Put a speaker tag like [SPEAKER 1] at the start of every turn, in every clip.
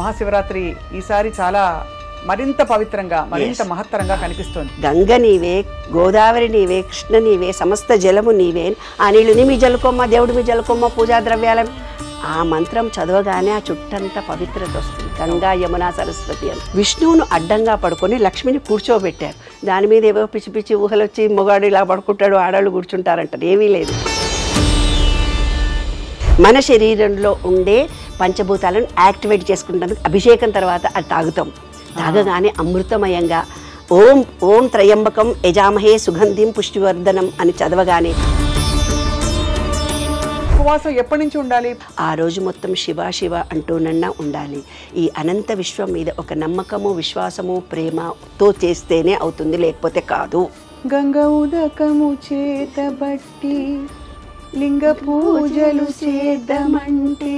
[SPEAKER 1] మహాశివరాత్రి ఈసారి చాలా మరింత పవిత్రంగా మరింత మహత్తరంగా కనిపిస్తోంది.
[SPEAKER 2] గంగ నీవే, గోదావరి నీవే, కృష్ణ నీవే, సమస్త జలము నీవే, ఆ నీళ్ళుని మీ జలుకొమ్మ, దేవుడి మీ జలుకొమ్మ, పూజా ద్రవ్యాల ఆ మంత్రం చదవగానే ఆ చుట్టంతా పవిత్రత వస్తుంది. గంగా యమున సరస్వతి అని విష్ణువును అడ్డంగా పడుకొని లక్ష్మిని కూర్చోబెట్టారు. దాని మీద ఏవో పిచ్చి పిచ్చి ఊహలు వచ్చి మొగాడు ఇలా పడుకుంటాడు, ఆడవాళ్ళు కూర్చుంటారంటారు. ఏమీ లేదు. మన శరీరంలో ఉండే పంచభూతాలను యాక్టివేట్ చేసుకుంటానికి అభిషేకం తర్వాత అది తాగుతాం. తాగగానే అమృతమయంగా ఓం ఓం త్రయంబకం యజామహే సుగంధిం పుష్టివర్ధనం అని చదవగానే
[SPEAKER 1] ఉపవాసం ఎప్పటి నుంచి ఉండాలి?
[SPEAKER 2] ఆ రోజు మొత్తం శివ శివ అంటూనన్నా ఉండాలి. ఈ అనంత విశ్వం మీద ఒక నమ్మకము, విశ్వాసము, ప్రేమతో చేస్తేనే అవుతుంది, లేకపోతే కాదు.
[SPEAKER 1] గంగ ఉదకము చేతబట్టి లింగ పూజలు చేద్దామంటే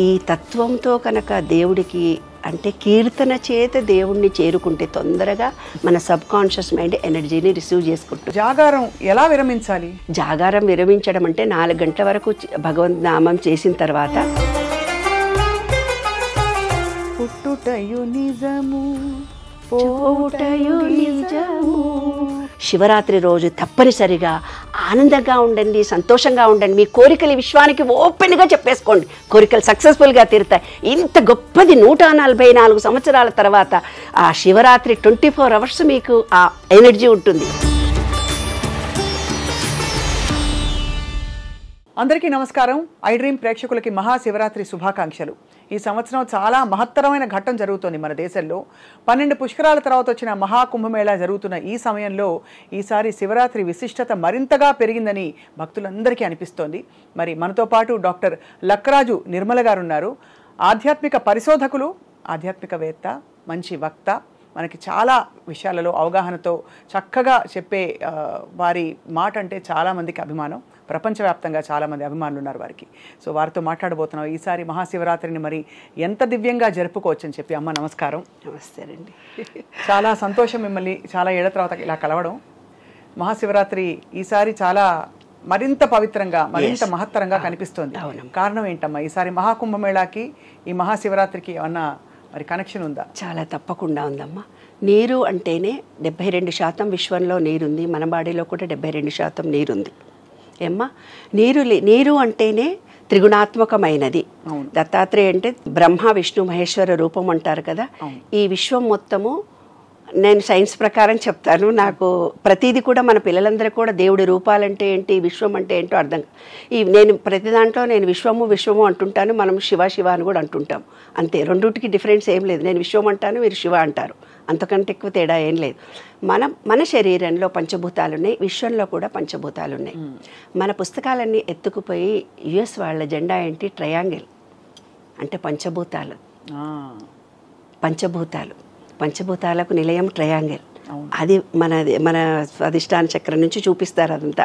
[SPEAKER 2] ఈ తత్వంతో కనుక దేవుడికి అంటే కీర్తన చేత దేవుణ్ణి చేరుకుంటే తొందరగా మన సబ్ కాన్షియస్ మైండ్ ఎనర్జీని రిసీవ్ చేసుకుంటుంది.
[SPEAKER 1] జాగారం ఎలా విరమించాలి?
[SPEAKER 2] జాగారం విరమించడం అంటే 4 గంటల వరకు భగవంత్ నామం చేసిన తర్వాత
[SPEAKER 1] పుట్టుటయు నిజము
[SPEAKER 2] పోటయు నిజము. శివరాత్రి రోజు తప్పనిసరిగా ఆనందంగా ఉండండి, సంతోషంగా ఉండండి. మీ కోరికలు విశ్వానికి ఓపెన్గా చెప్పేసుకోండి. కోరికలు సక్సెస్ఫుల్గా తీరుతాయి. ఇంత గొప్పది 144 సంవత్సరాల తర్వాత ఆ శివరాత్రి 24 అవర్స్ మీకు ఆ ఎనర్జీ ఉంటుంది.
[SPEAKER 1] అందరికీ నమస్కారం. ఐ డ్రీమ్ ప్రేక్షకులకి మహాశివరాత్రి శుభాకాంక్షలు. ఈ సంవత్సరం చాలా మహత్తరమైన ఘట్టం జరుగుతోంది మన దేశంలో. 12 పుష్కరాల తర్వాత వచ్చిన మహాకుంభమేళా జరుగుతున్న ఈ సమయంలో ఈసారి శివరాత్రి విశిష్టత మరింతగా పెరిగిందని భక్తులందరికీ అనిపిస్తోంది. మరి మనతో పాటు డాక్టర్ లక్కరాజు నిర్మల గారు ఉన్నారు. ఆధ్యాత్మిక పరిశోధకులు, ఆధ్యాత్మికవేత్త, మంచి వక్త, మనకి చాలా విషయాలలో అవగాహనతో చక్కగా చెప్పే వారి మాట అంటే చాలామందికి అభిమానం. ప్రపంచవ్యాప్తంగా చాలామంది అభిమానులు ఉన్నారు వారికి. సో వారితో మాట్లాడబోతున్నాం. ఈసారి మహాశివరాత్రిని మరి ఎంత దివ్యంగా జరుపుకోవచ్చు అని చెప్పి. అమ్మ నమస్కారం.
[SPEAKER 2] నమస్తే అండి.
[SPEAKER 1] చాలా సంతోషం మిమ్మల్ని చాలా ఏళ్ల తర్వాత ఇలా కలవడం. మహాశివరాత్రి ఈసారి చాలా మరింత పవిత్రంగా మరింత మహత్తరంగా కనిపిస్తోంది. కారణం ఏంటమ్మా? ఈసారి మహాకుంభమేళాకి ఈ మహాశివరాత్రికి ఏమన్నా మరి కనెక్షన్ ఉందా?
[SPEAKER 2] చాలా తప్పకుండా ఉందమ్మా. నీరు అంటేనే 72% విశ్వంలో నీరుంది. మన బాడీలో కూడా 72% నీరుంది. ఏమ్మా, నీరు అంటేనే త్రిగుణాత్మకమైనది. దత్తాత్రేయ అంటే బ్రహ్మ విష్ణు మహేశ్వర రూపం అంటారు కదా. ఈ విశ్వం మొత్తము నేను సైన్స్ ప్రకారం చెప్తాను. నాకు ప్రతిదీ కూడా మన పిల్లలందరూ కూడా దేవుడి రూపాలంటే ఏంటి, విశ్వం అంటే ఏంటో అర్థం. నేను ప్రతి దాంట్లో నేను విశ్వము అంటుంటాను, మనం శివ శివ అని కూడా అంటుంటాం. అంతే, రెండుటికి డిఫరెన్స్ ఏం లేదు. నేను విశ్వం అంటాను, మీరు శివ అంటారు. అంతకంటే ఎక్కువ తేడా ఏం లేదు. మన శరీరంలో పంచభూతాలు ఉన్నాయి, విశ్వంలో కూడా పంచభూతాలు ఉన్నాయి. మన పుస్తకాలన్నీ ఎత్తుకుపోయి యుఎస్ వాళ్ళ జెండా ఏంటి? ట్రయాంగిల్ అంటే పంచభూతాలు. పంచభూతాలకు నిలయం ట్రయాంగిల్. అది మన స్వాదిష్టాన చక్రం నుంచి చూపిస్తారు. అదంతా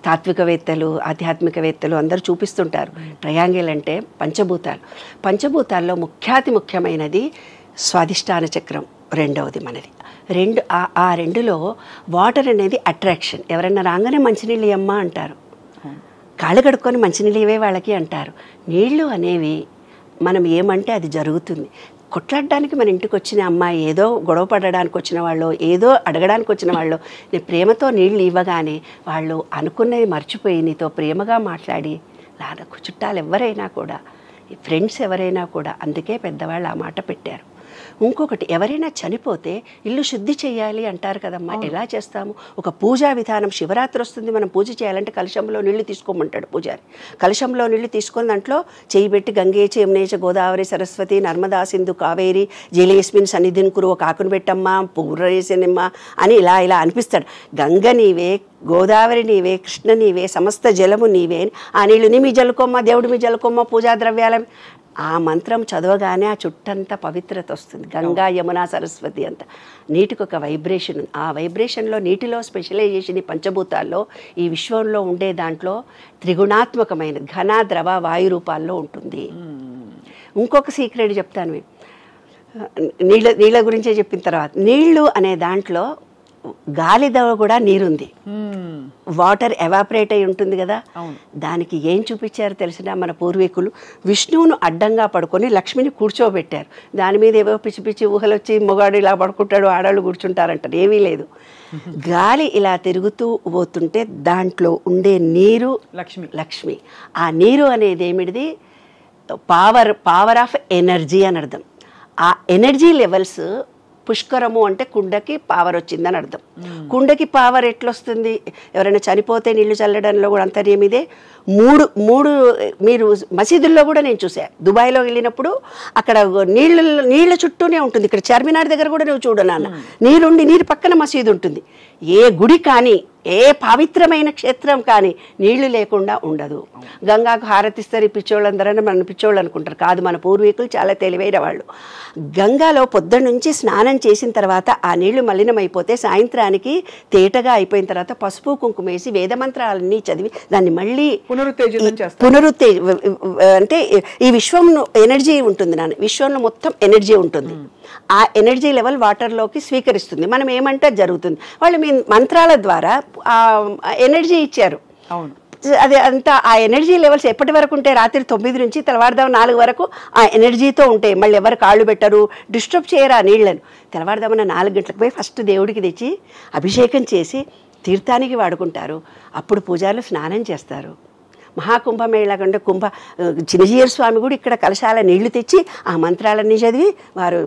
[SPEAKER 2] తాత్వికవేత్తలు, ఆధ్యాత్మికవేత్తలు అందరూ చూపిస్తుంటారు. ట్రయాంగిల్ అంటే పంచభూతాల్లో ముఖ్యమైనది స్వాదిష్టాన చక్రం, రెండవది మనది. ఆ రెండులో వాటర్ అనేది అట్రాక్షన్. ఎవరైనా రాగానే మంచినీళ్ళు ఇవ్వమ్మా అంటారు, కాళ్ళు కడుక్కొని మంచినీళ్ళు ఇవే వాళ్ళకి అంటారు. నీళ్లు అనేవి మనం ఏమంటే అది జరుగుతుంది. కొట్లాడడానికి మన ఇంటికి వచ్చిన అమ్మాయి, ఏదో గొడవ పడడానికి వచ్చిన వాళ్ళు, ఏదో అడగడానికి వచ్చిన వాళ్ళు, నేను ప్రేమతో నీళ్ళు ఇవ్వగానే వాళ్ళు అనుకున్నది మర్చిపోయి నీతో ప్రేమగా మాట్లాడి నాకు చుట్టాలు ఎవరైనా కూడా, ఫ్రెండ్స్ ఎవరైనా కూడా, అందుకే పెద్దవాళ్ళు ఆ మాట పెట్టారు. ఇంకొకటి, ఎవరైనా చనిపోతే ఇల్లు శుద్ధి చేయాలి అంటారు కదమ్మా. ఎలా చేస్తాము? ఒక పూజా విధానం. శివరాత్రి వస్తుంది, మనం పూజ చేయాలంటే కలశంలో నీళ్లు తీసుకోమంటాడు పూజారి. కలశంలో నీళ్లు తీసుకొని దాంట్లో చేయి పెట్టి గంగే యమునే గోదావరి సరస్వతి నర్మదా సింధు కావేరి జలేస్మిన్ సన్నిధిని కురు, ఒక ఆకును పెట్టమ్మా, పువ్వురేసనిమ్మా అని ఇలా అనిపిస్తాడు. గంగ నీవే, గోదావరి నీవే, కృష్ణ నీవే, సమస్త జలము నీవే, ఆ నీళ్ళుని మీ జలుకొమ్మ, దేవుడి మీ జలుకొమ్మ, పూజా ద్రవ్యాల ఆ మంత్రం చదవగానే ఆ చుట్టంతా పవిత్రత వస్తుంది. గంగా యమున సరస్వతి అంతా నీటికి ఒక వైబ్రేషన్ ఉంది. ఆ వైబ్రేషన్లో నీటిలో స్పెషలైజేషన్ ఈ పంచభూతాల్లో, ఈ విశ్వంలో ఉండే దాంట్లో త్రిగుణాత్మకమైన ఘన ద్రవ వాయు రూపాల్లో ఉంటుంది. ఇంకొక సీక్రెట్ చెప్తాను. నీళ్ళ గురించే చెప్పిన తర్వాత, నీళ్లు అనే దాంట్లో గాలిలో కూడా నీరుంది, వాటర్ ఎవాపరేట్ అయి ఉంటుంది కదా, దానికి ఏం చూపించారు తెలిసిన మన పూర్వీకులు, విష్ణువును అడ్డంగా పడుకొని లక్ష్మిని కూర్చోబెట్టారు. దాని మీద ఏవో పిచ్చి పిచ్చి ఊహలు వచ్చి మొగాడు ఇలా పడుకుంటాడు, ఆడవాళ్ళు కూర్చుంటారంటారు. ఏమీ లేదు, గాలి ఇలా తిరుగుతూ పోతుంటే దాంట్లో ఉండే నీరు లక్ష్మి. ఆ నీరు అనేది ఏమిటిది, పవర్ ఆఫ్ ఎనర్జీ అని అర్థం. ఆ ఎనర్జీ లెవెల్స్ పుష్కరము అంటే కుండకి పవర్ వచ్చిందని అర్థం. కుండకి పవర్ ఎట్లొస్తుంది, ఎవరైనా చనిపోతే నీళ్లు చల్లడంలో కూడా అంతర్యం ఇదే. మూడు మీరు మసీదుల్లో కూడా నేను చూసాను. దుబాయ్లో వెళ్ళినప్పుడు అక్కడ నీళ్ళ చుట్టూనే ఉంటుంది. ఇక్కడ చార్మినార్ దగ్గర కూడా నువ్వు చూడు నాన్న, నీరు పక్కన మసీదు ఉంటుంది. ఏ గుడి కానీ ఏ పవిత్రమైన క్షేత్రం కానీ నీళ్లు లేకుండా ఉండదు. గంగాకు హారతిస్తారు ఈ పిచ్చోళ్ళందరని మన పిచ్చోళ్ళు అనుకుంటారు. కాదు, మన పూర్వీకులు చాలా తెలివైన వాళ్ళు. గంగాలో పొద్దున్న నుంచి స్నానం చేసిన తర్వాత ఆ నీళ్లు మలినమైపోతే సాయంత్రానికి తేటగా అయిపోయిన తర్వాత పసుపు కుంకుమ వేసి వేదమంత్రాలన్నీ చదివి దాన్ని మళ్ళీ అంటే ఈ విశ్వం ఎనర్జీ ఉంటుంది నాన్న, విశ్వంలో మొత్తం ఎనర్జీ ఉంటుంది. ఆ ఎనర్జీ లెవెల్ వాటర్లోకి స్వీకరిస్తుంది. మనం ఏమంటే జరుగుతుంది, వాళ్ళు మీ మంత్రాల ద్వారా ఆ ఎనర్జీ ఇచ్చారు. అదే అంతా ఆ ఎనర్జీ లెవెల్స్ ఎప్పటి వరకు ఉంటాయి, రాత్రి 9 నుంచి తెల్లవారుదాం 4 వరకు ఆ ఎనర్జీతో ఉంటాయి. మళ్ళీ ఎవరు కాళ్ళు పెట్టరు, డిస్టర్బ్ చేయరు ఆ నీళ్లను. తెల్లవారుదామన్న 4 గంటలకు పోయి ఫస్ట్ దేవుడికి తెచ్చి అభిషేకం చేసి తీర్థానికి వాడుకుంటారు. అప్పుడు పూజారులు స్నానం చేస్తారు. మహాకుంభమేళా కంటే చిన్నజీయర్ స్వామి కూడా ఇక్కడ కలశాల నీళ్లు తెచ్చి ఆ మంత్రాలన్నీ చదివి వారు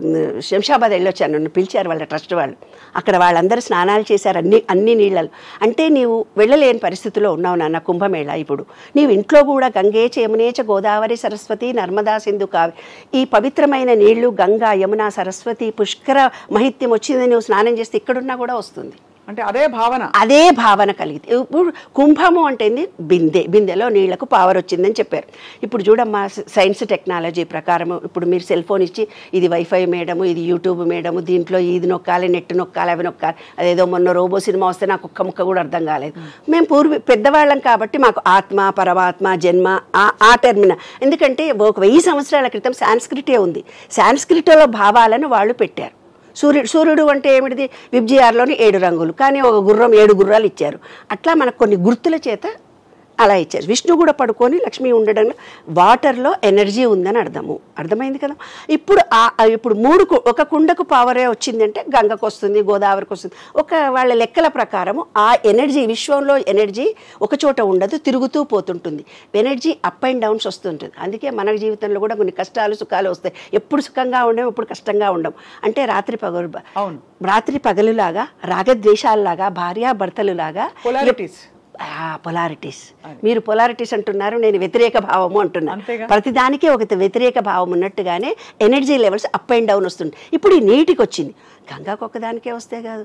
[SPEAKER 2] శంషాబాద్ వెళ్ళొచ్చాను, నన్ను పిలిచారు వాళ్ళ ట్రస్ట్ వాళ్ళు. అక్కడ వాళ్ళందరూ స్నానాలు చేశారు అన్ని నీళ్ళలు. అంటే నీవు వెళ్ళలేని పరిస్థితిలో ఉన్నావు నాన్న కుంభమేళా. ఇప్పుడు నీవు ఇంట్లో కూడా గంగే యమునేచ గోదావరి సరస్వతి నర్మదా సింధు కావి, ఈ పవిత్రమైన నీళ్లు గంగా యమున సరస్వతి పుష్కర మహిత్యం వచ్చింది, నువ్వు స్నానం చేస్తే ఇక్కడున్నా కూడా వస్తుంది.
[SPEAKER 1] అంటే అదే భావన
[SPEAKER 2] కలిగితే. ఇప్పుడు కుంభము అంటే బిందెలో నీళ్లకు పవర్ వచ్చిందని చెప్పారు. ఇప్పుడు చూడమ్మా, సైన్స్ టెక్నాలజీ ప్రకారం ఇప్పుడు మీరు సెల్ ఫోన్ ఇచ్చి ఇది వైఫై మేడము, ఇది యూట్యూబ్ మేడము, దీంట్లో ఇది నొక్కాలి, నెట్ నొక్కాలి, అవి నొక్కాలి. అదేదో మొన్న రోబో సినిమా వస్తే నాకు ఒక్క ముక్క కూడా అర్థం కాలేదు. మేము పెద్దవాళ్ళం కాబట్టి మాకు ఆత్మ పరమాత్మ జన్మ ఆ టెర్మిన. ఎందుకంటే 1000 సంవత్సరాల క్రితం సాంస్క్రిటే ఉంది. సాంస్క్రిట్లో భావాలను వాళ్ళు పెట్టారు. సూర్యుడు అంటే ఏమిటిది, విబ్జిఆర్లోని 7 రంగులు, కానీ ఒక గుర్రం 7 గుర్రాలు ఇచ్చారు. అట్లా మనకు కొన్ని గుర్తుల చేత అలా ఇచ్చారు. విష్ణు కూడా పడుకొని లక్ష్మి ఉండడం వాటర్లో ఎనర్జీ ఉందని అర్థమైంది కదా. ఇప్పుడు ఒక కుండకు పవరే వచ్చిందంటే గంగకు వస్తుంది, గోదావరికి వస్తుంది. వాళ్ళ లెక్కల ప్రకారం ఆ ఎనర్జీ, విశ్వంలో ఎనర్జీ ఒక చోట ఉండదు, తిరుగుతూ పోతుంటుంది. ఎనర్జీ అప్ అండ్ డౌన్స్ వస్తుంటుంది. అందుకే మన జీవితంలో కూడా కొన్ని కష్టాలు సుఖాలు వస్తాయి. ఎప్పుడు సుఖంగా ఉండము, ఎప్పుడు కష్టంగా ఉండము. అంటే రాత్రి పగలులాగా, రాగద్వేషాలలాగా, భార్యాభర్తలులాగా పొలారిటీస్. మీరు పొలారిటీస్ అంటున్నారు, నేను వ్యతిరేక భావము అంటున్నాను. ప్రతిదానికి ఒక వ్యతిరేక భావం ఉన్నట్టుగానే energy levels up and down వస్తుంది. ఇప్పుడు ఈ నీటికి వచ్చింది, గంగాకు ఒకదానికే వస్తే కాదు,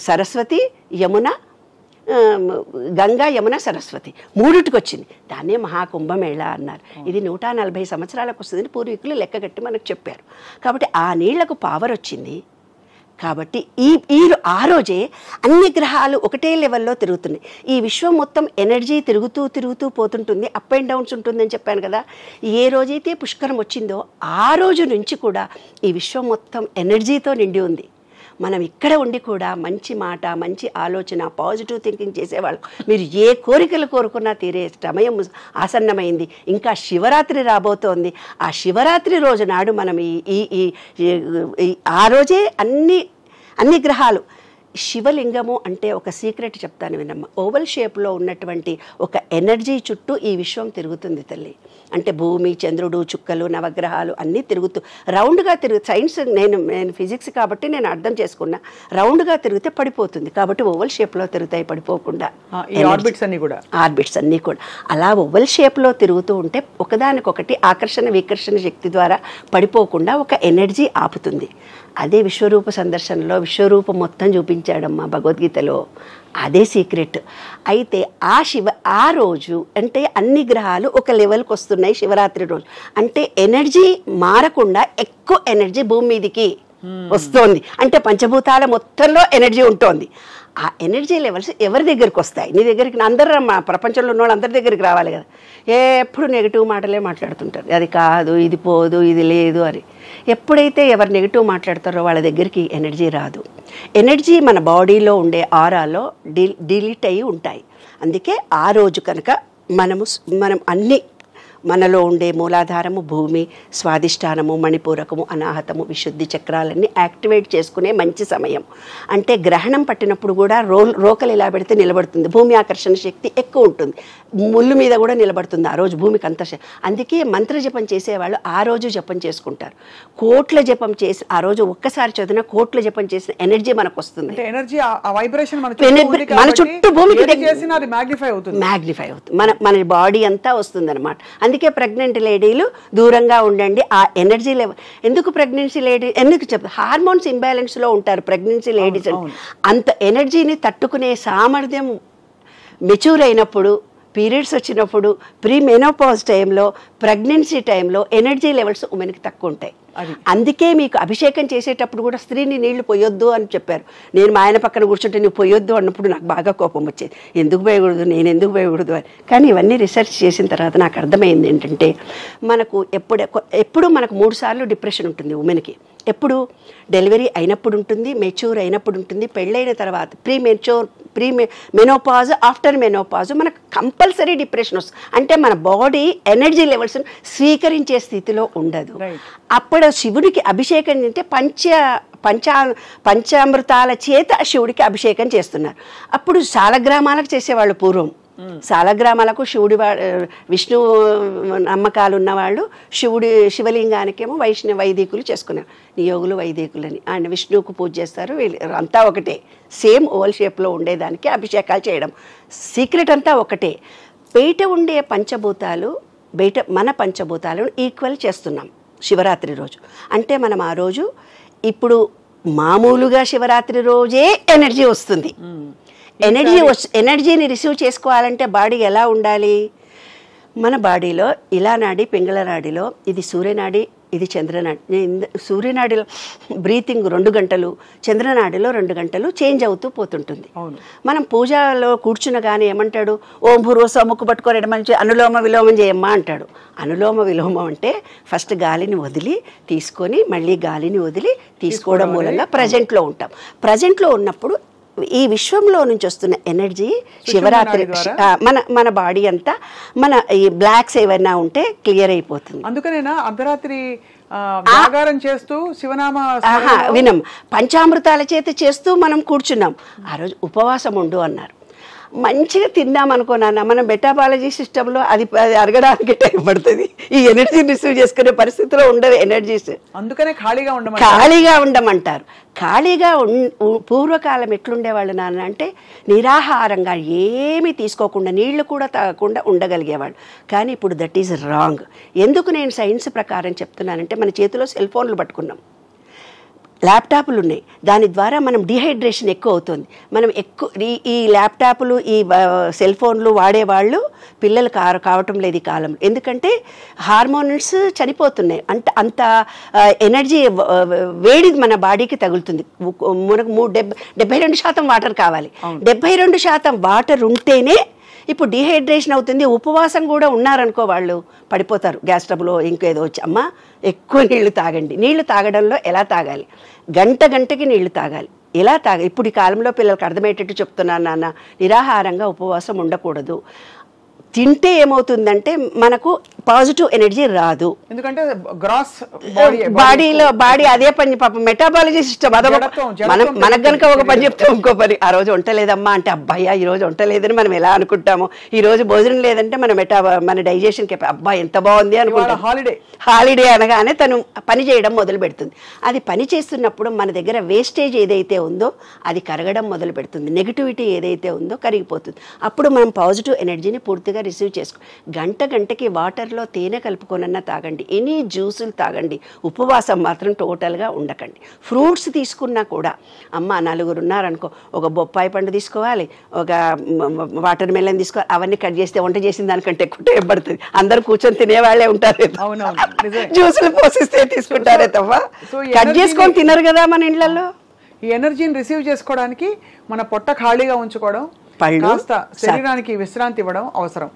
[SPEAKER 2] సరస్వతి యమున, గంగా యమున సరస్వతి మూడిటికి వచ్చింది. దాన్నే మహాకుంభమేళా అన్నారు. ఇది 140 సంవత్సరాలకు వస్తుందని పూర్వీకులు లెక్క కట్టి మనకు చెప్పారు. కాబట్టి ఆ నీళ్లకు పవర్ వచ్చింది. కాబట్టి ఆ రోజే అన్ని గ్రహాలు ఒకటే లెవెల్లో తిరుగుతున్నాయి. ఈ విశ్వం మొత్తం ఎనర్జీ తిరుగుతూ పోతుంటుంది, అప్ అండ్ డౌన్స్ ఉంటుందని చెప్పాను కదా. ఏ రోజైతే పుష్కరం వచ్చిందో ఆ రోజు నుంచి కూడా ఈ విశ్వం మొత్తం ఎనర్జీతో నిండి ఉంది. మనం ఇక్కడ ఉండి కూడా మంచి మాట, మంచి ఆలోచన, పాజిటివ్ థింకింగ్ చేసేవాళ్ళు. మీరు ఏ కోరికలు కోరుకున్నా తీరే సమయం ఆసన్నమైంది. ఇంకా శివరాత్రి రాబోతోంది. ఆ శివరాత్రి రోజు నాడు మనం ఆ రోజే అన్ని గ్రహాలు, శివలింగము అంటే ఒక సీక్రెట్ చెప్తాను వినమ్మ. ఓవల్ షేప్లో ఉన్నటువంటి ఒక ఎనర్జీ చుట్టూ ఈ విశ్వం తిరుగుతుంది తల్లి. అంటే భూమి, చంద్రుడు, చుక్కలు, నవగ్రహాలు అన్నీ తిరుగుతూ రౌండ్గా సైన్స్ నేను ఫిజిక్స్ కాబట్టి నేను అర్థం చేసుకున్నా. రౌండ్గా తిరిగితే పడిపోతుంది, కాబట్టి ఓవల్ షేప్లో తిరుగుతాయి పడిపోకుండా. ఆర్బిట్స్ అన్నీ కూడా అలా ఓవల్ షేప్లో తిరుగుతూ ఉంటే ఒకదానికొకటి ఆకర్షణ వికర్షణ శక్తి ద్వారా పడిపోకుండా ఒక ఎనర్జీ ఆపుతుంది. అదే విశ్వరూప సందర్శనలో విశ్వరూపం మొత్తం చూపించాడమ్మా భగవద్గీతలో. అదే సీక్రెట్. అయితే ఆ రోజు అంటే అన్ని గ్రహాలు ఒక లెవెల్కి వస్తున్నాయి శివరాత్రి రోజు. అంటే ఎనర్జీ మారకుండా ఎక్కువ ఎనర్జీ భూమి మీదికి వస్తోంది. అంటే పంచభూతాల మొత్తంలో ఎనర్జీ ఉంటుంది. ఆ ఎనర్జీ లెవెల్స్ ఎవరి దగ్గరికి వస్తాయి? నీ దగ్గరికి అందరూ మా ప్రపంచంలో ఉన్న వాళ్ళు అందరి దగ్గరికి రావాలి కదా. ఎప్పుడు నెగిటివ్ మాటలే మాట్లాడుతుంటారు, అది కాదు, ఇది పోదు, ఇది లేదు అని. ఎప్పుడైతే ఎవరు నెగిటివ్ మాట్లాడతారో వాళ్ళ దగ్గరికి ఎనర్జీ రాదు. ఎనర్జీ మన బాడీలో ఉండే ఆరాలో డిలీట్ అయ్యి ఉంటాయి. అందుకే ఆ రోజు కనుక మనం అన్ని మనలో ఉండే మూలాధారము, భూమి, స్వాదిష్టానము, మణిపూరకము, అనాహతము, విశుద్ధి చక్రాలన్నీ యాక్టివేట్ చేసుకునే మంచి సమయం. అంటే గ్రహణం పట్టినప్పుడు కూడా రోకలు ఇలా పెడితే నిలబడుతుంది, భూమి ఆకర్షణ శక్తి ఎక్కువ ఉంటుంది, ముళ్ళు మీద కూడా నిలబడుతుంది ఆ రోజు భూమికి అంత. అందుకే మంత్ర జపం చేసేవాళ్ళు ఆ రోజు జపం చేసుకుంటారు. కోట్ల జపం చేసి ఆ రోజు ఒక్కసారి చదివిన కోట్ల జపం చేసిన ఎనర్జీ మనకు వస్తుంది.
[SPEAKER 1] ఎనర్జీ ఆ వైబ్రేషన్
[SPEAKER 2] మన చుట్టూ భూమికి
[SPEAKER 1] మ్యాగ్నిఫై
[SPEAKER 2] అవుతుంది, మన బాడీ అంతా వస్తుంది అనమాట. అందుకే ప్రెగ్నెంట్ లేడీలు దూరంగా ఉండండి. ఆ ఎనర్జీ లెవెల్ ఎందుకు ప్రెగ్నెన్సీ లేడీ ఎందుకు చెప్తారు, హార్మోన్స్ ఇంబ్యాలెన్స్లో ఉంటారు ప్రెగ్నెన్సీ లేడీస్. అంత ఎనర్జీని తట్టుకునే సామర్థ్యం మెచ్యూర్ అయినప్పుడు, పీరియడ్స్ వచ్చినప్పుడు, ప్రీ మెనోపాజ్ టైంలో, ప్రెగ్నెన్సీ టైంలో ఎనర్జీ లెవెల్స్ ఉమెన్కి తక్కువ ఉంటాయి. అందుకే మీకు అభిషేకం చేసేటప్పుడు కూడా స్త్రీని నీళ్లు పోయొద్దు అని చెప్పారు. నేను మా ఆయన పక్కన కూర్చుంటే నువ్వు పోయొద్దు అన్నప్పుడు నాకు బాగా కోపం వచ్చేది, ఎందుకు పోయకూడదు, నేను ఎందుకు పోయకూడదు అని. కానీ ఇవన్నీ రీసెర్చ్ చేసిన తర్వాత నాకు అర్థమైంది ఏంటంటే, మనకు ఎప్పుడు మనకు 3 సార్లు డిప్రెషన్ ఉంటుంది ఉమెన్కి. ఎప్పుడు డెలివరీ అయినప్పుడు ఉంటుంది, మెచ్యూర్ అయినప్పుడు ఉంటుంది, పెళ్ళైన తర్వాత ప్రీ మెనోపాజ్, ఆఫ్టర్ మెనోపాజ్ మనకు కంపల్సరీ డిప్రెషన్ వస్తుంది. అంటే మన బాడీ ఎనర్జీ లెవెల్స్ స్వీకరించే స్థితిలో ఉండదు. అప్పుడు శివుడికి అభిషేకం అంటే పంచామృతాల చేత శివుడికి అభిషేకం చేస్తున్నారు. అప్పుడు సాలగ్రామాలకు చేసేవాళ్ళు పూర్వం. సాలగ్రామాలకు విష్ణు నమ్మకాలు ఉన్నవాళ్ళు శివలింగానికేమో వైదికులు చేసుకున్నారు, నియోగులు వైదికులని. అండ్ విష్ణువుకు పూజ చేస్తారు, అంతా ఒకటే, సేమ్ ఓవల్ షేప్లో ఉండేదానికి అభిషేకాలు చేయడం. సీక్రెట్ అంతా ఒకటే. బయట ఉండే పంచభూతాలు మన పంచభూతాలను ఈక్వల్ చేస్తున్నాం శివరాత్రి రోజు. అంటే మనం ఆ రోజు ఇప్పుడు మామూలుగా శివరాత్రి రోజే ఎనర్జీ వస్తుంది. ఎనర్జీని రిసీవ్ చేసుకోవాలంటే బాడీ ఎలా ఉండాలి? మన బాడీలో ఇలా నాడి, పింగళ నాడిలో ఇది సూర్యనాడి, ఇది చంద్రనాడి. సూర్యనాడిలో బ్రీతింగ్ 2 గంటలు, చంద్రనాడిలో 2 గంటలు చేంజ్ అవుతూ పోతుంటుంది. మనం పూజలో కూర్చున్న కానీ ఏమంటాడు, ఓం భూర్వస్వ ముక్కు పట్టుకోలేడు మంచి అనులోమ విలోమం చేయమ్మా అంటాడు. అనులోమ విలోమం అంటే ఫస్ట్ గాలిని వదిలి తీసుకొని మళ్ళీ గాలిని వదిలి తీసుకోవడం మూలంగా ప్రజెంట్లో ఉంటాం. ప్రజెంట్లో ఉన్నప్పుడు ఈ విశ్వంలో నుంచి వస్తున్న ఎనర్జీ శివరాత్రి మన బాడీ అంతా మన ఈ బ్లాక్స్ ఏవైనా ఉంటే క్లియర్ అయిపోతుంది.
[SPEAKER 1] అందుకనేనా అర్ధరాత్రి జాగారం చేస్తూ శివనామ
[SPEAKER 2] వినం పంచామృతాల చేత చేస్తూ మనం కూర్చున్నాం. ఆ రోజు ఉపవాసం ఉండు అన్నారు. మంచిగా తిన్నాం అనుకున్నాను, మన మెటాబాలజీ సిస్టంలో అది అరగడానికి టైం పడుతుంది. ఈ ఎనర్జీ రిసీవ్ చేసుకునే పరిస్థితిలో ఉండవు ఎనర్జీస్. అందుకనే ఖాళీగా ఉండమంటారు. ఖాళీగా పూర్వకాలం ఎట్లుండేవాళ్ళు నాన్న అంటే నిరాహారంగా ఏమీ తీసుకోకుండా నీళ్లు కూడా తాగకుండా ఉండగలిగేవాళ్ళు. కానీ ఇప్పుడు దట్ ఈజ్ రాంగ్. ఎందుకు నేను సైన్స్ ప్రకారం చెప్తున్నానంటే, మన చేతిలో సెల్ ఫోన్లు పట్టుకున్నాం, ల్యాప్టాప్లు ఉన్నాయి, దాని ద్వారా మనం డిహైడ్రేషన్ ఎక్కువ అవుతుంది. మనం ఈ ల్యాప్టాప్లు ఈ సెల్ ఫోన్లు వాడేవాళ్ళు పిల్లలు కావటం లేదు ఈ కాలంలో. ఎందుకంటే హార్మోన్స్ చనిపోతున్నాయి. అంత ఎనర్జీ వేడి మన బాడీకి తగులుతుంది. మనకు 72% వాటర్ కావాలి. 72% వాటర్ ఉంటేనే ఇప్పుడు డిహైడ్రేషన్ అవుతుంది. ఉపవాసం కూడా ఉన్నారనుకో వాళ్ళు పడిపోతారు, గ్యాస్ ట్రబుల్ ఇంకేదో వచ్చి. అమ్మ ఎక్కువ నీళ్లు తాగండి. నీళ్లు తాగడంలో ఎలా తాగాలి? గంటకి నీళ్లు తాగాలి. ఎలా ఇప్పుడు ఈ కాలంలో పిల్లలకు అర్థమయ్యేటట్టు చెప్తున్నాను నాన్న, నిరాహారంగా ఉపవాసం ఉండకూడదు. తింటే ఏమవుతుందంటే మనకు పాజిటివ్ ఎనర్జీ రాదు.
[SPEAKER 1] ఎందుకంటే గ్రాస్
[SPEAKER 2] బాడీ అదే పని, పాపం మెటాబాలజీ సిస్టమ్ మనకు కనుక ఒక పని చెప్తాం, ఇంకో పని. ఆ రోజు వంట లేదమ్మా అంటే అబ్బాయి ఈ రోజు వంట లేదని మనం ఎలా అనుకుంటాము. ఈ రోజు భోజనం లేదంటే మన డైజెషన్ కి అబ్బాయి ఎంత బాగుంది అనుకుంటాం. హాలిడే అనగానే తను పని చేయడం మొదలు పెడుతుంది. అది పని చేస్తున్నప్పుడు మన దగ్గర వేస్టేజ్ ఏదైతే ఉందో అది కరగడం మొదలు పెడుతుంది. నెగిటివిటీ ఏదైతే ఉందో కరిగిపోతుంది. అప్పుడు మనం పాజిటివ్ ఎనర్జీని పూర్తిగా రిసీవ్ చేసుకో. గంటకి వాటర్లో తేనె కలుపుకొనన్నా తాగండి, ఎనీ జ్యూసులు తాగండి. ఉపవాసం మాత్రం టోటల్గా ఉండకండి. ఫ్రూట్స్ తీసుకున్నా కూడా, అమ్మ 4 ఉన్నారనుకో, ఒక బొప్పాయి పండు తీసుకోవాలి, ఒక వాటర్ మెలన్ తీసుకోవాలి. అవన్నీ కట్ చేస్తే వంట చేసిన దానికంటే ఎక్కువ టైం పడుతుంది. అందరు కూర్చొని తినేవాళ్లే ఉంటారు, జ్యూసులు పోసిస్తే తీసుకుంటారే తప్ప కట్ చేసుకొని తినరు కదా మన ఇళ్లలో.
[SPEAKER 1] ఈ ఎనర్జీని రిసీవ్ చేసుకోవడానికి మన పొట్ట ఖాళీగా ఉంచుకోవడం,
[SPEAKER 2] పళ్ళు,
[SPEAKER 1] కాస్త శరీరానికి విశ్రాంతి ఇవ్వడం అవసరం.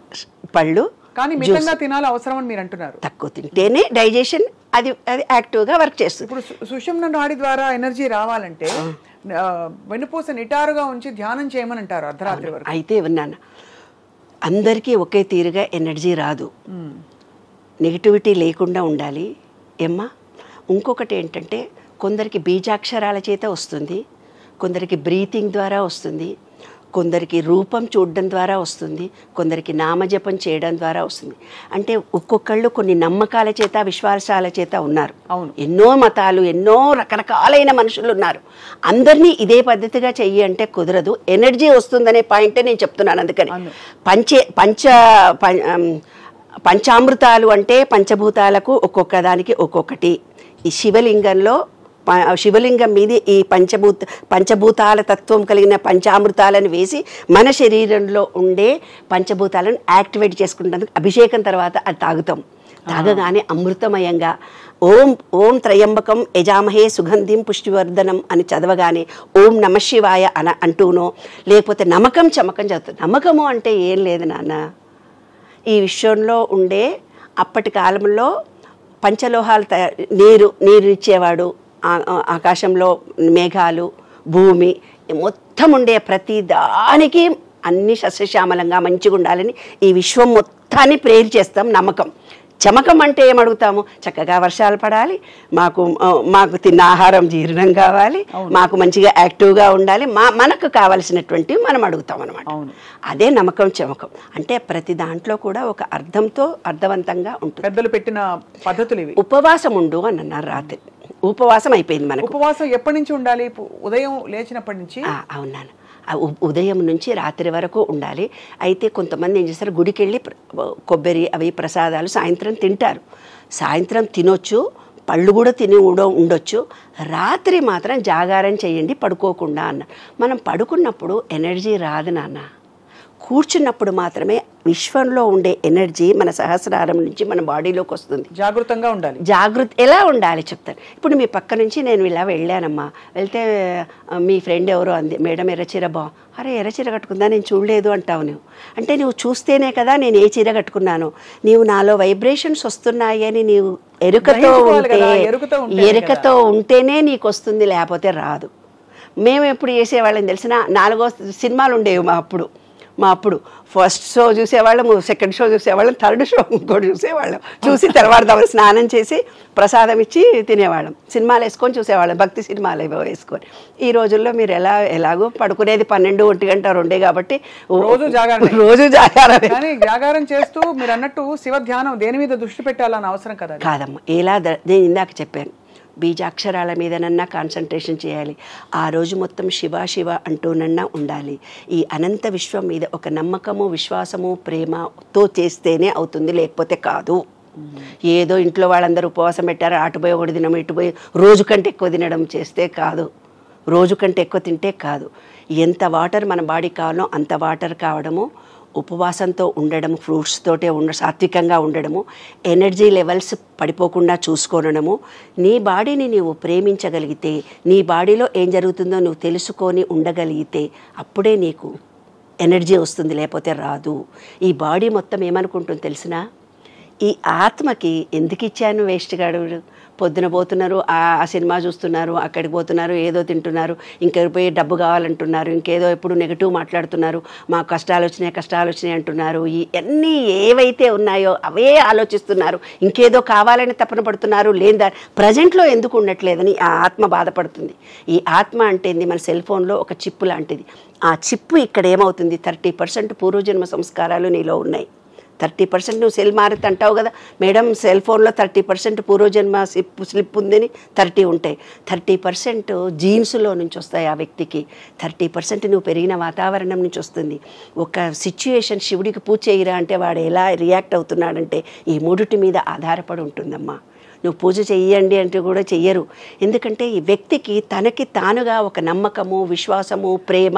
[SPEAKER 2] పళ్ళు
[SPEAKER 1] కానీ మితంగా తినాలి అవసరం అని మీరు అంటున్నారు.
[SPEAKER 2] తక్కువ తింటేనే డైజెషన్ అది యాక్టివ్గా వర్క్ చేస్తుంది.
[SPEAKER 1] ఇప్పుడు సుషుమ్న నాడి ద్వారా ఎనర్జీ రావాలంటే వెన్నుపూస నిటారుగా ఉంచి ధ్యానం చేయమని అంటారు అర్ధరాత్రి వరకు.
[SPEAKER 2] అయితే విన్నాను, అందరికీ ఒకే తీరుగా ఎనర్జీ రాదు, నెగిటివిటీ లేకుండా ఉండాలి ఏమ్మా. ఇంకొకటి ఏంటంటే కొందరికి బీజాక్షరాల చేత వస్తుంది, కొందరికి బ్రీతింగ్ ద్వారా వస్తుంది, కొందరికి రూపం చూడడం ద్వారా వస్తుంది, కొందరికి నామజపం చేయడం ద్వారా వస్తుంది. అంటే ఒక్కొక్కళ్ళు కొన్ని నమ్మకాల చేత విశ్వాసాల చేత ఉన్నారు.
[SPEAKER 1] అవును,
[SPEAKER 2] ఎన్నో మతాలు, ఎన్నో రకరకాలైన మనుషులు ఉన్నారు. అందరినీ ఇదే పద్ధతిగా చెయ్యి అంటే కుదరదు. ఎనర్జీ వస్తుందనే పాయింటే నేను చెప్తున్నాను. అందుకని పంచామృతాలు అంటే పంచభూతాలకు ఒక్కొక్క దానికి ఒక్కొక్కటి. ఈ శివలింగం మీద ఈ పంచభూతాల తత్వం కలిగిన పంచామృతాలను వేసి మన శరీరంలో ఉండే పంచభూతాలను యాక్టివేట్ చేసుకుంటానికి అభిషేకం తర్వాత అది తాగుతాం. తాగగానే అమృతమయంగా ఓం ఓం త్రయంబకం యజామహే సుగంధిం పుష్టివర్ధనం అని చదవగానే ఓం నమశివాయ అంటూనో, లేకపోతే నమ్మకం చమకం చదువుతాం. నమ్మకము అంటే ఏం లేదు నాన్న, ఈ విశ్వంలో ఉండే అప్పటి కాలంలో పంచలోహాలు నీరు ఇచ్చేవాడు, ఆకాశంలో మేఘాలు, భూమి మొత్తం ఉండే ప్రతి దానికి అన్ని సస్యశ్యామలంగా మంచిగా ఉండాలని ఈ విశ్వం మొత్తాన్ని ప్రేర్ చేస్తాం. నమ్మకం చమకం అంటే ఏమడుగుతాము, చక్కగా వర్షాలు పడాలి, మాకు తిన్న ఆహారం జీర్ణం కావాలి, మాకు మంచిగా యాక్టివ్గా ఉండాలి, మనకు కావలసినటువంటివి మనం అడుగుతాం అనమాట. అదే నమ్మకం చమకం అంటే. ప్రతి దాంట్లో కూడా ఒక అర్థవంతంగా ఉంటుంది.
[SPEAKER 1] పెద్దలు పెట్టిన పద్ధతులు ఇవి.
[SPEAKER 2] ఉపవాసం ఉండు అని అన్నారు. రాత్రి ఉపవాసం అయిపోయింది మనకు.
[SPEAKER 1] ఉపవాసం ఎప్పటి నుంచి ఉండాలి? ఉదయం లేచినప్పటి నుంచి.
[SPEAKER 2] అవునాను, ఉదయం నుంచి రాత్రి వరకు ఉండాలి. అయితే కొంతమంది ఏం చేస్తారు, గుడికి వెళ్ళి కొబ్బరి అవి ప్రసాదాలు సాయంత్రం తింటారు. సాయంత్రం తినొచ్చు, పళ్ళు కూడా తిని ఉండొచ్చు. రాత్రి మాత్రం జాగారం చేయండి పడుకోకుండా అన్న. మనం పడుకున్నప్పుడు ఎనర్జీ రాదు నాన్న, కూర్చున్నప్పుడు మాత్రమే విశ్వంలో ఉండే ఎనర్జీ మన సహస్రారం నుంచి మన బాడీలోకి వస్తుంది.
[SPEAKER 1] జాగృతంగా ఉండాలి.
[SPEAKER 2] ఎలా ఉండాలి చెప్తాను. ఇప్పుడు మీ పక్క నుంచి నేను ఇలా వెళ్ళానమ్మా, వెళ్తే మీ ఫ్రెండ్ ఎవరో అంది, మేడం ఎర్రచీర అరే ఎర్రచీర కట్టుకుందా, నేను చూడలేదు అంటావు. అంటే నువ్వు చూస్తేనే కదా నేను ఏ చీర కట్టుకున్నాను. నీవు నాలో వైబ్రేషన్స్ వస్తున్నాయి అని నీవు ఎరుకతో ఉంటేనే నీకు వస్తుంది, లేకపోతే రాదు. మేము ఎప్పుడు చేసేవాళ్ళని తెలిసిన 4వ సినిమాలు ఉండేవి మా అప్పుడు ఫస్ట్ షో చూసేవాళ్ళము, సెకండ్ షో చూసేవాళ్ళం, థర్డ్ షో ఇంకోటి చూసేవాళ్ళం. చూసి తర్వాత స్నానం చేసి ప్రసాదం ఇచ్చి తినేవాళ్ళం. సినిమాలు వేసుకొని చూసేవాళ్ళం, భక్తి సినిమాలు ఏవో వేసుకొని. ఈ రోజుల్లో మీరు ఎలాగో పడుకునేది 12, 1 గంట 2 కాబట్టి రోజు జాగారం.
[SPEAKER 1] కానీ జాగారం చేస్తూ మీరు అన్నట్టు శివ ధ్యానం దేని మీద దృష్టి పెట్టాలని అవసరం కదా.
[SPEAKER 2] కాదమ్మా, నేను ఇందాక చెప్పాను, బీజాక్షరాల మీదనన్నా కాన్సన్ట్రేషన్ చేయాలి. ఆ రోజు మొత్తం శివ శివ అంటూనన్నా ఉండాలి. ఈ అనంత విశ్వం మీద ఒక నమ్మకము, విశ్వాసము, ప్రేమతో చేస్తేనే అవుతుంది, లేకపోతే కాదు. ఏదో ఇంట్లో వాళ్ళందరూ ఉపవాసం పెట్టారు, అటుపోయి ఒకటి తినడం, ఇటుపోయి రోజు కంటే ఎక్కువ తినడం చేస్తే కాదు, రోజు కంటే ఎక్కువ తింటే కాదు. ఎంత వాటర్ మన బాడీకి కావాలో అంత వాటర్ కావడము, ఉపవాసంతో ఉండడము, ఫ్రూట్స్ తోటే సాత్వికంగా ఉండడము, ఎనర్జీ లెవెల్స్ పడిపోకుండా చూసుకోవడము. నీ బాడీని నీవు ప్రేమించగలిగితే, నీ బాడీలో ఏం జరుగుతుందో నువ్వు తెలుసుకొని ఉండగలిగితే అప్పుడే నీకు ఎనర్జీ వస్తుంది, లేకపోతే రాదు. ఈ బాడీ మొత్తం ఏమనుకుంటుంది తెలిసినా, ఈ ఆత్మకి ఎందుకు ఇచ్చాను వేస్ట్ గాడు, పొద్దున పోతున్నారు, ఆ సినిమా చూస్తున్నారు, అక్కడికి పోతున్నారు, ఏదో తింటున్నారు, ఇంకెవరి పోయి డబ్బు కావాలంటున్నారు, ఇంకేదో ఎప్పుడు నెగిటివ్ మాట్లాడుతున్నారు, మా కష్టాలు వచ్చినాయి అంటున్నారు. ఇవన్నీ ఏవైతే ఉన్నాయో అవే ఆలోచిస్తున్నారు, ఇంకేదో కావాలని తపన పడుతున్నారు. లేదా ప్రజెంట్లో ఎందుకు ఉండట్లేదని ఆ ఆత్మ బాధపడుతుంది. ఈ ఆత్మ అంటే మన సెల్ ఫోన్లో ఒక చిప్పు లాంటిది. ఆ చిప్పు ఇక్కడ ఏమవుతుంది, 30% పూర్వజన్మ సంస్కారాలు నీలో ఉన్నాయి. 30% నువ్వు సెల్ మారుతు అంటావు కదా మేడం, సెల్ ఫోన్లో 30% పూర్వజన్మ స్లిప్ ఉందని 30 ఉంటాయి. 30% జీన్స్లో నుంచి వస్తాయి ఆ వ్యక్తికి. 30% నువ్వు పెరిగిన వాతావరణం నుంచి వస్తుంది. ఒక సిచ్యుయేషన్, శివుడికి పూజ చేయరా అంటే వాడు ఎలా రియాక్ట్ అవుతున్నాడంటే ఈ మూడిటి మీద ఆధారపడి ఉంటుందమ్మా. నువ్వు పూజ చెయ్యండి అంటే కూడా చెయ్యరు. ఎందుకంటే ఈ వ్యక్తికి తనకి తానుగా ఒక నమ్మకము, విశ్వాసము, ప్రేమ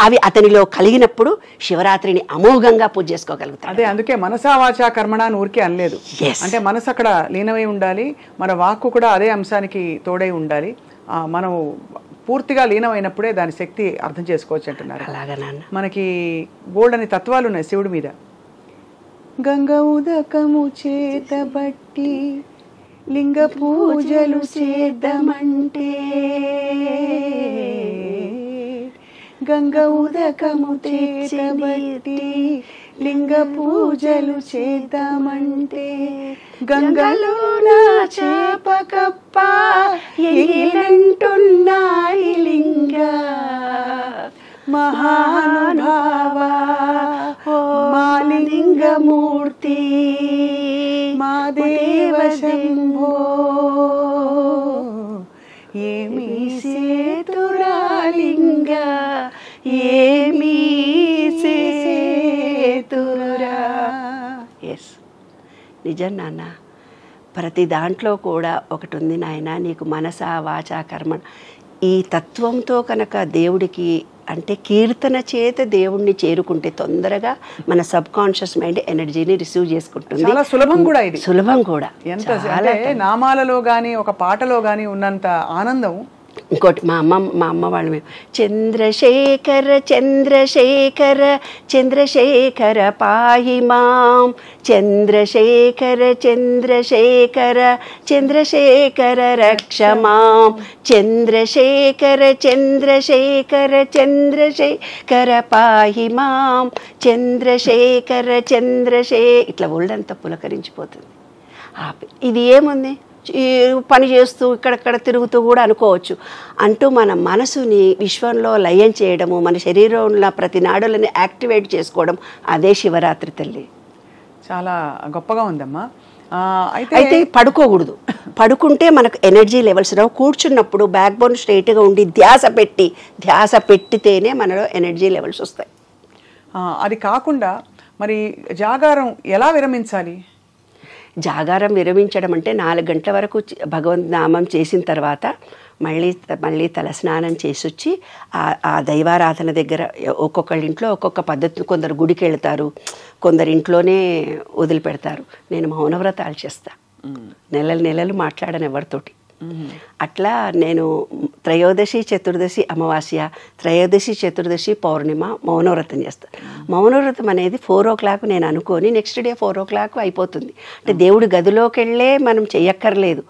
[SPEAKER 2] అవి అతనిలో కలిగినప్పుడు శివరాత్రిని అమోఘంగా పూజ చేసుకోగలుగుతాడు.
[SPEAKER 1] అదే అందుకే మనసా వాచా కర్మణ అని ఊరికే అనలేదు. అంటే మనసు అక్కడ లీనమై ఉండాలి, మన వాక్కు కూడా అదే అంశానికి తోడై ఉండాలి. మనం పూర్తిగా లీనమైనప్పుడే దాని శక్తి అర్థం చేసుకోవచ్చు అంటున్నారు.
[SPEAKER 2] అలాగా నాన్న.
[SPEAKER 1] మనకి బోల్డ్ అని తత్వాలు ఉన్నాయి శివుడి మీద. గంగ ఉదకము చేతబట్టి లింగ పూజలు చేద్దామంటే, గంగ ఉదకము చేతబట్టి లింగ పూజలు చేద్దామంటే, గంగలో నా చేపకప్ప ఎగిలంటున్నాయి లింగ మహానుభావా మా లింగమూర్తి మా దేవ శంభో ఏమీ సేతురా లింగ ఏమీ సేతురా.
[SPEAKER 2] ఎస్, నిజం నాన్న. ప్రతి దాంట్లో కూడా ఒకటి ఉంది నాయన, నీకు మనస వాచ కర్మ ఈ తత్వంతో కనుక దేవుడికి అంటే కీర్తన చేత దేవుణ్ణి చేరుకుంటే తొందరగా మన సబ్ కాన్షియస్ మైండ్ ఎనర్జీని రిసీవ్ చేసుకుంటుంది.
[SPEAKER 1] చాలా సులభం కూడా ఇది.
[SPEAKER 2] సులభం కూడా.
[SPEAKER 1] ఎంత అంటే నామాలలో కానీ ఒక పాటలో కానీ ఉన్నంత ఆనందం
[SPEAKER 2] ఇంకోటి మా అమ్మ వాళ్ళు మేము చంద్రశేఖర చంద్రశేఖర చంద్రశేఖర పాహి మాం చంద్రశేఖర చంద్రశేఖర చంద్రశేఖర రక్ష మాం చంద్రశేఖర చంద్రశేఖర చంద్రశేఖర పాహి మాం చంద్రశేఖర ఇట్లా ఒళ్ళంతా పులకరించిపోతుంది. ఇది ఏముంది, పని చేస్తూ ఇక్కడక్కడ తిరుగుతూ కూడా అనుకోవచ్చు అంటూ మన మనసుని విశ్వంలో లయం చేయడము, మన శరీరంలో ప్రతి నాడులని యాక్టివేట్ చేసుకోవడం, అదే శివరాత్రి తల్లి.
[SPEAKER 1] చాలా గొప్పగా ఉందమ్మా.
[SPEAKER 2] అయితే పడుకోకూడదు. పడుకుంటే మనకు ఎనర్జీ లెవెల్స్ రావు. కూర్చున్నప్పుడు బ్యాక్ బోన్ స్ట్రైట్గా ఉండి ధ్యాస పెట్టితేనే మనలో ఎనర్జీ లెవెల్స్ వస్తాయి.
[SPEAKER 1] అది కాకుండా మరి జాగారం ఎలా విరమించాలి?
[SPEAKER 2] జాగారం విరమించడం అంటే 4 గంటల వరకు భగవంత్ నామం చేసిన తర్వాత మళ్ళీ తలస్నానం చేసి వచ్చి ఆ దైవారాధన దగ్గర ఒక్కొక్కళ్ళ ఇంట్లో ఒక్కొక్క పద్ధతి. కొందరు గుడికి వెళ్తారు, కొందరు ఇంట్లోనే వదిలిపెడతారు. నేను మౌనవ్రతాలు చేస్తా, నెలలు మాట్లాడను ఎవరితోటి. అట్లా నేను త్రయోదశి చతుర్దశి అమావాస్య, త్రయోదశి చతుర్దశి పౌర్ణిమ మౌనవ్రతం చేస్తాను. మౌనవ్రతం అనేది 4 o'clock నేను అనుకొని నెక్స్ట్ డే 4 o'clock అయిపోతుంది. అంటే దేవుడి గదిలోకి వెళ్ళే మనం చెయ్యక్కర్లేదు.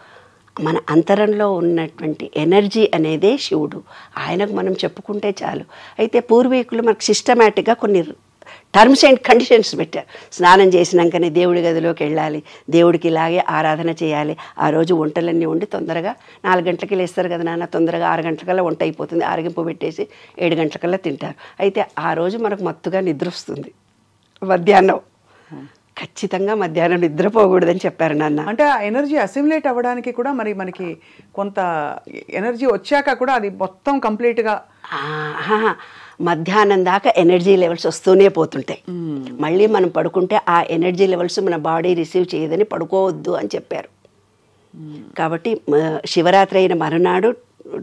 [SPEAKER 2] మన అంతరంలో ఉన్నటువంటి ఎనర్జీ అనేదే శివుడు. ఆయనకు మనం చెప్పుకుంటే చాలు. అయితే పూర్వీకులు మనకు సిస్టమేటిక్గా కొన్ని టర్మ్స్ అండ్ కండిషన్స్ పెట్టారు. స్నానం చేసినాకనే దేవుడి గదిలోకి వెళ్ళాలి, దేవుడికి ఇలాగే ఆరాధన చేయాలి, ఆ రోజు వంటలన్నీ వండి తొందరగా 4 గంటలకి లేస్తారు కదా నాన్న, తొందరగా 6 గంటలకల్లా వంట అయిపోతుంది, ఆరగింపు పెట్టేసి 7 గంటలకల్లా తింటారు. అయితే ఆ రోజు మనకు మత్తుగా నిద్ర వస్తుంది. మధ్యాహ్నం ఖచ్చితంగా మధ్యాహ్నం నిద్రపోకూడదని చెప్పారు నాన్న.
[SPEAKER 1] అంటే ఆ ఎనర్జీ అసిమిలేట్ అవ్వడానికి కూడా మరి మనకి కొంత ఎనర్జీ వచ్చాక కూడా అది మొత్తం కంప్లీట్గా
[SPEAKER 2] మధ్యాహ్నం దాకా ఎనర్జీ లెవెల్స్ వస్తూనే పోతుంటాయి. మళ్ళీ మనం పడుకుంటే ఆ ఎనర్జీ లెవెల్స్ మన బాడీ రిసీవ్ చేయదని పడుకోవద్దు అని చెప్పారు. కాబట్టి శివరాత్రి అయిన మరునాడు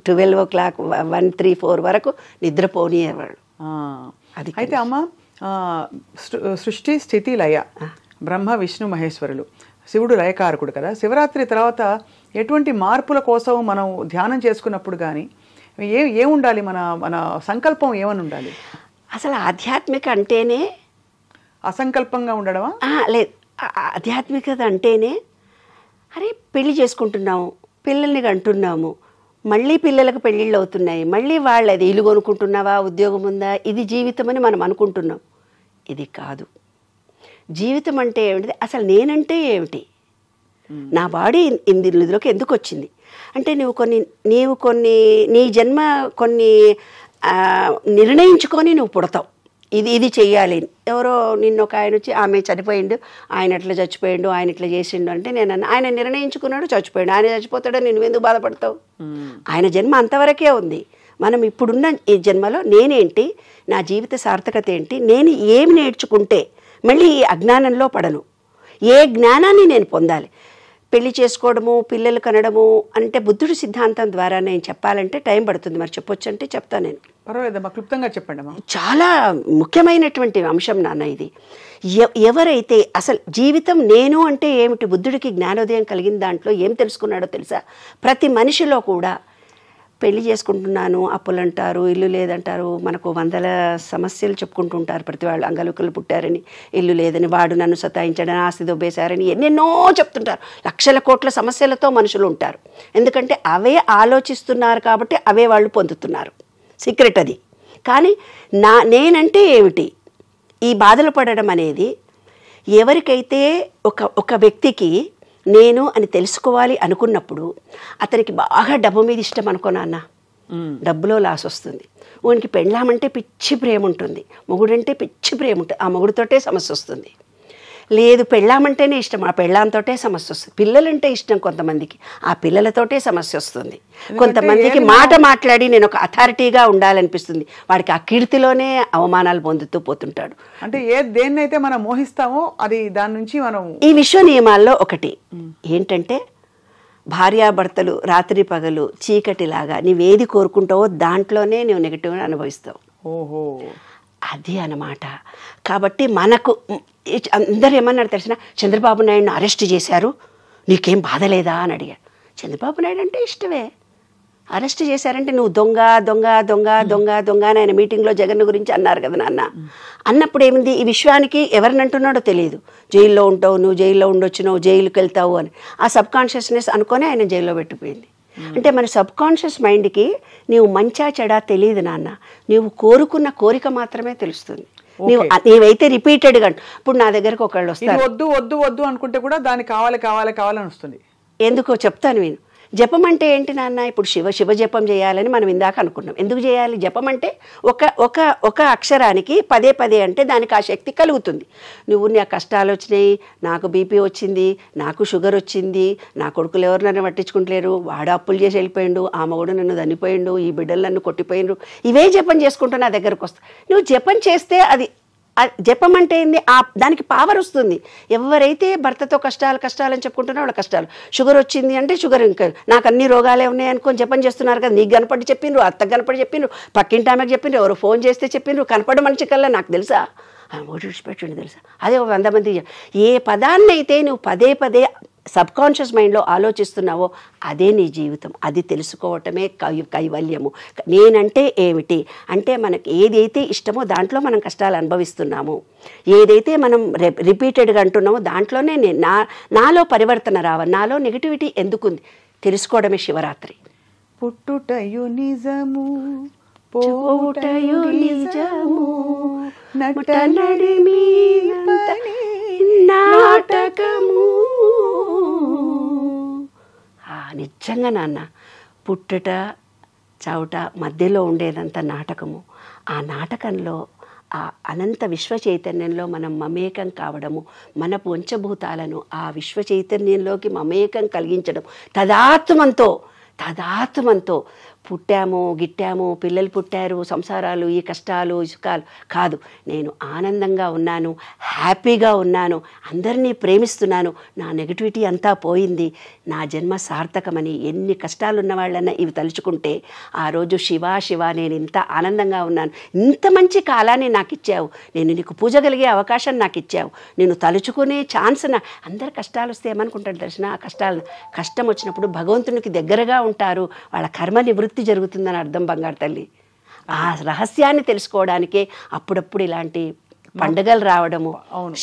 [SPEAKER 2] 12 o'clock 1, 3, 4 వరకు నిద్రపోనివాళ్ళు.
[SPEAKER 1] అది అయితే అమ్మ సృష్టి స్థితి లయ బ్రహ్మ విష్ణు మహేశ్వరులు, శివుడు లయకారకుడు కదా. శివరాత్రి తర్వాత ఎటువంటి మార్పుల కోసం మనం ధ్యానం చేసుకున్నప్పుడు కానీ ఏముండాలి, మన సంకల్పం ఏమని ఉండాలి?
[SPEAKER 2] అసలు ఆధ్యాత్మిక అంటేనే
[SPEAKER 1] అసంకల్పంగా ఉండడమా?
[SPEAKER 2] లేదు, ఆధ్యాత్మికత అంటేనే అరే పెళ్లి చేసుకుంటున్నాము, పిల్లల్ని కంటున్నాము, మళ్ళీ పిల్లలకు పెళ్ళిళ్ళు అవుతున్నాయి, మళ్ళీ వాళ్ళది ఇల్లు కొనుక్కుంటున్నావా, ఉద్యోగం ఉందా, ఇది జీవితం అని మనం అనుకుంటున్నాం. ఇది కాదు. జీవితం అంటే ఏమిటి, అసలు నేనంటే ఏమిటి, నా బాడీ ఇందులోకి ఎందుకు వచ్చింది అంటే నీవు కొన్ని నీ జన్మ కొన్ని నిర్ణయించుకొని నువ్వు పుడతావు. ఇది చెయ్యాలి. ఎవరో నిన్న ఒక ఆయన వచ్చి ఆమె చనిపోయిండు, ఆయన ఎట్లా చచ్చిపోయిండు, ఆయన ఇట్లా చేసిండు అంటే నేను ఆయన నిర్ణయించుకున్నాడు, చచ్చిపోయాడు. ఆయన చచ్చిపోతాడో నేను ఎందుకు బాధపడతావు? ఆయన జన్మ అంతవరకే ఉంది. మనం ఇప్పుడున్న ఈ జన్మలో నేనేంటి, నా జీవిత సార్థకత ఏంటి, నేను ఏమి నేర్చుకుంటే మళ్ళీ ఈ అజ్ఞానంలో పడను, ఏ జ్ఞానాన్ని నేను పొందాలి. పెళ్లి చేసుకోవడము, పిల్లలు కనడము అంటే బుద్ధుడి సిద్ధాంతం ద్వారా నేను చెప్పాలంటే టైం పడుతుంది. మరి చెప్పొచ్చు అంటే చెప్తాను నేను.
[SPEAKER 1] పర్వాలేదమ్మా, క్లుప్తంగా చెప్పండి.
[SPEAKER 2] చాలా ముఖ్యమైనటువంటి అంశం నాన్న ఇది. ఎవరైతే అసలు జీవితం నేను అంటే ఏమిటి, బుద్ధుడికి జ్ఞానోదయం కలిగిన దాంట్లో ఏం తెలుసుకున్నాడో తెలుసా? ప్రతి మనిషిలో కూడా పెళ్లి చేసుకుంటున్నాను, అప్పులు అంటారు, ఇల్లు లేదంటారు, మనకు వందల సమస్యలు చెప్పుకుంటుంటారు ప్రతి వాళ్ళు. అంగలుకలు పుట్టారని, ఇల్లు లేదని, వాడు నన్ను సతాయించడని, ఆస్తి దొబ్బేశారని ఎన్నెన్నో చెప్తుంటారు. లక్షల కోట్ల సమస్యలతో మనుషులు ఉంటారు. ఎందుకంటే అవే ఆలోచిస్తున్నారు కాబట్టి అవే వాళ్ళు పొందుతున్నారు. సీక్రెట్ అది. కానీ నేనంటే ఏమిటి, ఈ బాధలు పడడం అనేది ఎవరికైతే ఒక వ్యక్తికి నేను అని తెలుసుకోవాలి అనుకున్నప్పుడు అతనికి బాగా డబ్బు మీద ఇష్టం అనుకో నాన్న, డబ్బులో లాస్ వస్తుంది. వానికి పెళ్ళామంటే పిచ్చి ప్రేమ ఉంటుంది, మొగుడంటే పిచ్చి ప్రేమ ఉంటుంది, ఆ మొగుడితోటే సమస్య వస్తుంది. లేదు పెళ్ళామంటేనే ఇష్టం, ఆ పెళ్ళాంతోటే సమస్య వస్తుంది. పిల్లలంటే ఇష్టం కొంతమందికి, ఆ పిల్లలతోటే సమస్య వస్తుంది. కొంతమందికి మాట మాట్లాడి నేను ఒక అథారిటీగా ఉండాలనిపిస్తుంది, వాడికి ఆ కీర్తిలోనే అవమానాలు పొందుతూ పోతుంటాడు.
[SPEAKER 1] అంటే దేన్నైతే మనం మోహిస్తామో అది దాని నుంచి మనం
[SPEAKER 2] ఈ విశ్వ నియమాల్లో ఒకటి ఏంటంటే భార్యాభర్తలు రాత్రి పగలు చీకటిలాగా నీవేది కోరుకుంటావో దాంట్లోనే నువ్వు నెగిటివ్గా అనుభవిస్తావు.
[SPEAKER 1] ఓహో,
[SPEAKER 2] అది అన్నమాట. కాబట్టి మనకు అందరు ఏమన్నారు తెలిసిన, చంద్రబాబు నాయుడుని అరెస్ట్ చేశారు, నీకేం బాధ లేదా అని అడిగారు. చంద్రబాబు నాయుడు అంటే ఇష్టమే, అరెస్ట్ చేశారంటే నువ్వు దొంగ దొంగ దొంగ దొంగ దొంగ అని ఆయన మీటింగ్లో జగన్ గురించి అన్నారు కదా నాన్న. అన్నప్పుడు ఏమింది, ఈ విశ్వానికి ఎవరిని అంటున్నాడో తెలియదు. జైల్లో ఉంటావు, నువ్వు జైల్లో ఉండొచ్చు, నువ్వు జైలుకి వెళ్తావు అని ఆ సబ్ కాన్షియస్నెస్ అనుకొని ఆయన జైల్లో పెట్టిపోయింది. అంటే మన సబ్ కాన్షియస్ మైండ్కి నీవు మంచా చెడా తెలియదు నాన్న, నీవు కోరుకున్న కోరిక మాత్రమే తెలుస్తుంది. నీవైతే రిపీటెడ్గా ఇప్పుడు నా దగ్గరకు ఒకళ్ళు వస్తారు,
[SPEAKER 1] వద్దు వద్దు వద్దు అనుకుంటే కూడా దానికి కావాలి కావాలి కావాలని వస్తుంది.
[SPEAKER 2] ఎందుకో చెప్తాను నేను. జపం అంటే ఏంటి నాన్న, ఇప్పుడు శివ జపం చేయాలని మనం ఇందాక అనుకున్నాం. ఎందుకు చేయాలి జపం అంటే ఒక అక్షరానికి పదే పదే అంటే దానికి ఆ శక్తి కలుగుతుంది. నువ్వు నా కష్టాలు వచ్చినాయి, నాకు బీపీ వచ్చింది, నాకు షుగర్ వచ్చింది, నా కొడుకులు ఎవరు నన్ను పట్టించుకుంటలేరు, వాడు అప్పులు చేసి వెళ్ళిపోయిండు, ఆ మగుడు నన్ను దన్నిపోయిండు, ఈ బిడ్డలు నన్ను కొట్టిపోయిండ్రు, ఇవే జపం చేసుకుంటూ నా దగ్గరకు వస్తా. నువ్వు జపం చేస్తే అది జపం అంటే ఏంది, దానికి పవర్ వస్తుంది. ఎవరైతే భర్తతో కష్టాలని చెప్పుకుంటున్నా వాళ్ళ కష్టాలు, షుగర్ వచ్చింది అంటే షుగర్, ఇంకా నాకు అన్ని రోగాలే ఉన్నాయి అనుకొని జపం చేస్తున్నారు కదా. నీకు కనపడి చెప్పిండ్రు, అత్తకు కనపడి చెప్పిండ్రు, పక్కింటి ఆమెకు చెప్పిండ్రు, ఎవరు ఫోన్ చేస్తే చెప్పిండ్రు, కనపడ మనిషి కల్లా నాకు తెలుసా ఓటు విడిచిపెట్టండి తెలుసా. అదే 100 మంది. ఏ పదాన్నైతే నువ్వు పదే పదే సబ్ కాన్షియస్ మైండ్లో ఆలోచిస్తున్నావో అదే నీ జీవితం. అది తెలుసుకోవటమే కైవల్యము. నేనంటే ఏమిటి అంటే మనకి ఏదైతే ఇష్టమో దాంట్లో మనం కష్టాలు అనుభవిస్తున్నాము, ఏదైతే మనం రిపీటెడ్గా అంటున్నామో దాంట్లోనే నాలో పరివర్తన రావాలి. నాలో నెగిటివిటీ ఎందుకుంది తెలుసుకోవడమే శివరాత్రి.
[SPEAKER 1] పుట్టుటయు నిజము
[SPEAKER 2] పోవుటయు నిజము నటనడిమి నాటకము. నిజంగా నాన్న, పుట్టుట చావుట మధ్యలో ఉండేదంతా నాటకము. ఆ నాటకంలో ఆ అనంత విశ్వ చైతన్యంలో మనం మమేకం కావడము, మన పంచభూతాలను ఆ విశ్వ చైతన్యంలోకి మమేకం కలిగించడం, తదాత్మంతో పుట్టాము గిట్టాము, పిల్లలు పుట్టారు, సంసారాలు, ఈ కష్టాలు సుఖాలు కాదు. నేను ఆనందంగా ఉన్నాను, హ్యాపీగా ఉన్నాను, అందరినీ ప్రేమిస్తున్నాను, నా నెగిటివిటీ అంతా పోయింది, నా జన్మ సార్థకమని ఎన్ని కష్టాలు ఉన్న వాళ్ళన్నా ఇవి తలుచుకుంటే ఆ రోజు శివ నేను ఇంత ఆనందంగా ఉన్నాను, ఇంత మంచి కాలాన్ని నాకు ఇచ్చావు, నేను నీకు పూజ కలిగే అవకాశం నాకు ఇచ్చావు, నేను తలుచుకునే ఛాన్స్ అందరు కష్టాలు వస్తే ఏమనుకుంటారు తెలిసిన, ఆ కష్టం వచ్చినప్పుడు భగవంతునికి దగ్గరగా ఉంటారు, వాళ్ళ కర్మ నివృత్తి జరుగుతుందని అర్థం బంగారు తల్లి. ఆ రహస్యాన్ని తెలుసుకోవడానికే అప్పుడప్పుడు ఇలాంటి పండుగలు రావడము,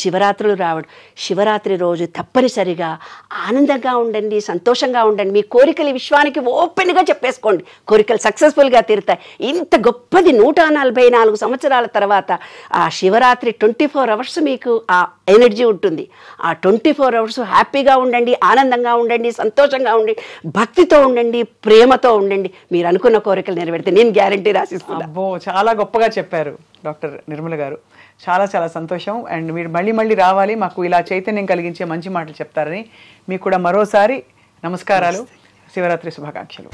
[SPEAKER 2] శివరాత్రులు రావడం. శివరాత్రి రోజు తప్పనిసరిగా ఆనందంగా ఉండండి, సంతోషంగా ఉండండి, మీ కోరికలు విశ్వానికి ఓపెన్గా చెప్పేసుకోండి, కోరికలు సక్సెస్ఫుల్గా తీరుతాయి. ఇంత గొప్పది 144 సంవత్సరాల తర్వాత ఆ శివరాత్రి 24 అవర్స్ మీకు ఆ ఎనర్జీ ఉంటుంది. ఆ 24 అవర్స్ హ్యాపీగా ఉండండి, ఆనందంగా ఉండండి, సంతోషంగా ఉండండి, భక్తితో ఉండండి, ప్రేమతో ఉండండి, మీరు అనుకున్న కోరికలు నెరవేరితే నేను గ్యారంటీ రాసిస్తున్నాను.
[SPEAKER 1] అబ్బో, చాలా గొప్పగా చెప్పారు డాక్టర్ నిర్మల గారు. చాలా సంతోషం. అండ్ మీరు మళ్ళీ రావాలి, మాకు ఇలా చైతన్యం కలిగించే మంచి మాటలు చెప్తారని మీకు కూడా మరోసారి నమస్కారాలు, శివరాత్రి శుభాకాంక్షలు.